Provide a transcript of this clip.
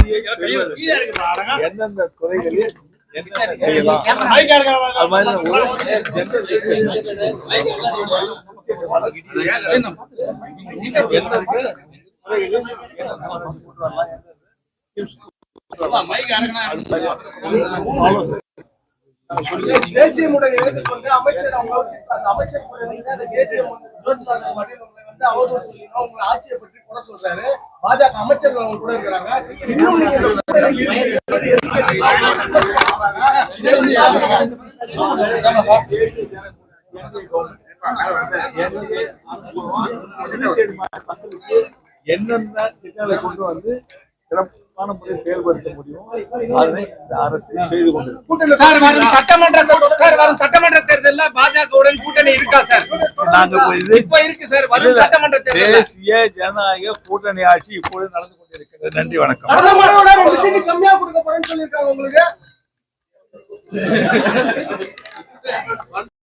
ஆட்சியை எந்தெந்த துறைகளில் என்னென்ன செய்யலாம் அது மாதிரி தேசியமுடன் எடுத்துக்கொண்டு அமைச்சர் அமைச்சர் அவதூறு சொல்லினா உங்களை ஆட்சியை பற்றி குறை சொல்றாரு. பாஜக அமைச்சர்கள் கூட இருக்கிறாங்க. என்னென்ன திட்டங்களை கொண்டு வந்து சிறப்பான முறையில் செயல்படுத்த முடியும் அதனை இந்த அரசு செய்து கொண்டிருக்கிறோம். சட்டமன்ற தேர்தலில் பாஜகவுடன் கூட்டணி இருக்கா சார்? நாங்க இருக்கு சார். வரும் சட்டமன்ற தேசிய ஜனநாயக கூட்டணி ஆட்சி இப்பொழுது நடந்து கொண்டிருக்கிறது. நன்றி, வணக்கம். கம்மியா கொடுக்க போறேன்னு சொல்லியிருக்காங்க உங்களுக்கு.